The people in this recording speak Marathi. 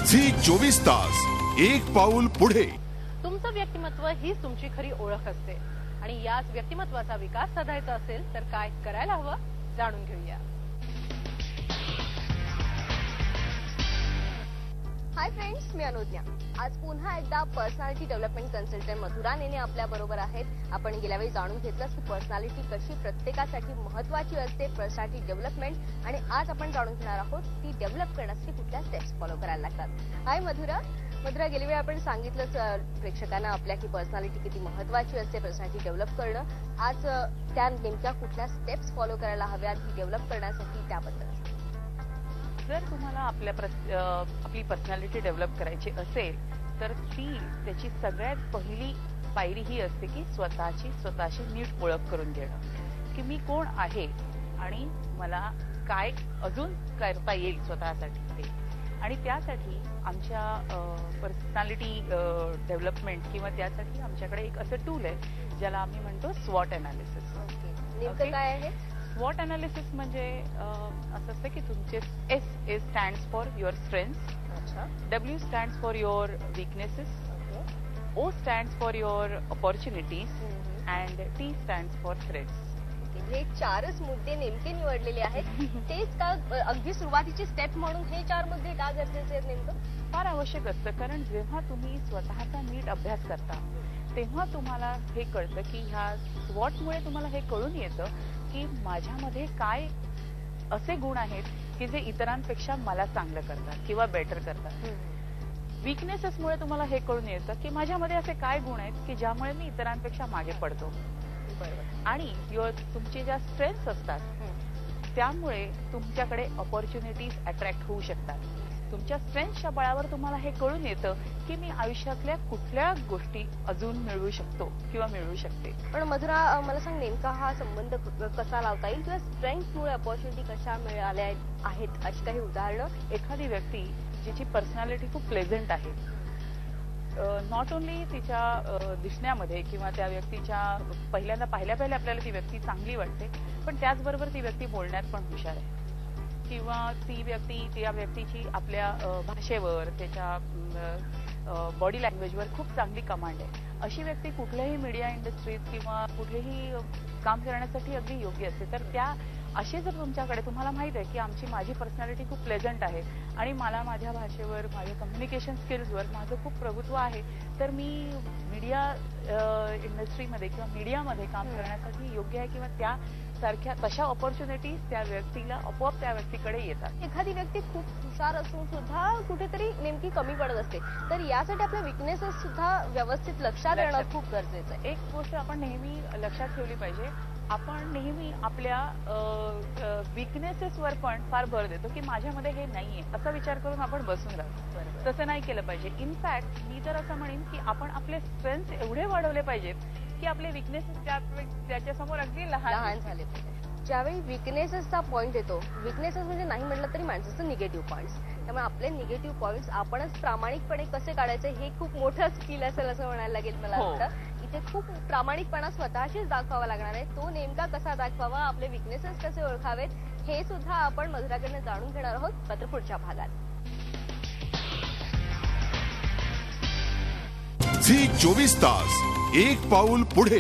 झी 24 तास एक पाऊल पुढे। तुमचं व्यक्तिमत्व हीच तुमची खरी ओळख असते आणि याच व्यक्तिमत्वाचा विकास साधायचा असेल तर काय करायला हवं जाणून घेऊया। हाय फ्रेंड्स, मी अनुज्ञा। आज पुन्हा एकदा पर्सनॅलिटी डेव्हलपमेंट कन्सल्टंट मधुरा नेने आपल्या बरोबर आहेत। आपण गेल्या वेळी जाणून घेतलं की पर्सनॅलिटी कशी प्रत्येकासाठी महत्त्वाची असते, पर्सनॅलिटी डेव्हलपमेंट, आणि आज आपण जाणून घेणार आहोत ती डेव्हलप करण्यासाठी कुठल्या स्टेप्स फॉलो करायला लागतात। हाय मधुरा। गेली वेळी आपण सांगितलं प्रेक्षकांना आपल्या की पर्सनॅलिटी किती महत्त्वाची असते, पर्सनॅलिटी डेव्हलप करणं। आज त्या नेमक्या कुठल्या स्टेप्स फॉलो करायला हव्यात ही डेव्हलप करण्यासाठी, त्याबद्दल जर तुम्हाला आपली पर्सनॅलिटी डेव्हलप करायची असेल तर त्याची सगळ्यात पहिली पायरी ही असते की स्वतःची नीट ओळख करून घेणं की मी कोण आहे आणि मला काय अजून करता येईल स्वतःसाठी ते। आणि त्यासाठी आमच्या पर्सनॅलिटी डेव्हलपमेंट किंवा त्यासाठी आमच्याकडे एक असं टूल आहे ज्याला आम्ही म्हणतो स्वॉट अनालिसिस। नेमकं काय आहे स्वॉट अनालिसिस? म्हणजे असं असतं की तुमचे S stands for your strengths, W stands for your weaknesses, O stands for your opportunities and T stands for threats. हे चारच मुद्दे नेमके निवडलेले आहेत। तेच का अगदी सुरुवातीची स्टेप म्हणून हे चार मुद्दे का गरजेचे आहेत? नेमकं फार आवश्यक असतं, कारण जेव्हा तुम्ही स्वतःचा नीट अभ्यास करता तेव्हा तुम्हाला हे कळतं की ह्या स्वॉटमुळे तुम्हाला हे कळून येतं की माझ्यामध्ये काय असे गुण आहेत की जे इतरांपेक्षा मला चांगलं करतात किंवा बेटर करतात। वीकनेसेसमुळे तुम्हाला हे कळून येतं की माझ्यामध्ये असे काय गुण आहेत की ज्यामुळे मी इतरांपेक्षा मागे पडतो। आणि तुमचे ज्या स्ट्रेंथ्स असतात त्यामुळे तुमच्याकडे अपॉर्च्युनिटीज अट्रॅक्ट होऊ शकतात। तुमच्या स्ट्रेंथच्या बळावर तुम्हाला हे कळून येतं की मी आयुष्यातल्या कुठल्या गोष्टी अजून मिळवू शकतो किंवा मिळवू शकते। पण मधुरा, मला सांग नेमका हा संबंध कसा लावता येईल किंवा स्ट्रेंथमुळे अपॉर्च्युनिटी कशा मिळाल्या आहेत अशी काही उदाहरणं? एखादी व्यक्ती जिची पर्सनॅलिटी खूप प्लेझंट आहे, नॉट ओनली तिच्या दिसण्यामध्ये किंवा त्या व्यक्तीच्या पहिल्यांदा पाहिल्या आपल्याला ती व्यक्ती चांगली वाटते, पण त्याचबरोबर ती व्यक्ती बोलण्यात पण हुशार आहे किंवा त्या व्यक्तीची आपल्या भाषेवर, त्याच्या बॉडी लँग्वेजवर खूप चांगली कमांड आहे। अशी व्यक्ती कुठल्याही मीडिया इंडस्ट्रीत किंवा कुठेही काम करण्यासाठी अगदी योग्य असते। तर त्या असे जर तुमच्याकडे, तुम्हाला माहित आहे की माझी पर्सनॅलिटी खूप प्लेझंट आहे आणि मला माझ्या भाषेवर, माझ्या कम्युनिकेशन स्किल्सवर माझं खूप प्रभुत्व आहे, तर मी मीडिया इंडस्ट्रीमध्ये किंवा मीडियामध्ये काम करण्यासाठी योग्य आहे किंवा त्यासारख्या तशा ऑपॉर्च्युनिटीज त्या व्यक्तीला आपोआप त्या व्यक्तीकडे येतात। एखादी व्यक्ती खूप हुशार असून सुद्धा कुठेतरी नेमकी कमी पडत असते, तर यासाठी आपल्या वीकनेसेस सुद्धा व्यवस्थित लक्षात येणं खूप गरजेचं आहे। एक गोष्ट आपण नेहमी लक्षात ठेवली पाहिजे, आपण नेहमी आपल्या वीकनेसेसवर पण फार भर देतो की माझ्यामध्ये हे नाहीये असा विचार करून आपण बसून राहतो। तसं नाही केलं पाहिजे। इनफॅक्ट मी तर असं म्हणेन की आपण आपले स्ट्रेंथ एवढे वाढवले पाहिजेत की आपले वीकनेसेस त्याच्यासमोर अगदी लहान झाले पाहिजे। ज्यावेळी वीकनेसेसचा पॉईंट येतो, वीकनेसेस म्हणजे नाही म्हटलं तरी माणसाचं निगेटिव्ह पॉईंट्स, त्यामुळे आपले निगेटिव्ह पॉईंट्स आपणच प्रामाणिकपणे कसे काढायचे हे खूप मोठं स्किल असेल असं म्हणायला लागेल मला वाटतं। इथे खूप प्रामाणिकपणा स्वतःशीच दाखवावा लागणार आहे। तो नेमका कसा दाखवावा, आपले वीकनेसेस कसे ओळखावेत हे सुद्धा आपण मधुराकडनं जाणून घेणार आहोत मात्र पुढच्या भागात। झी 24 तास एक पाऊल पुढे।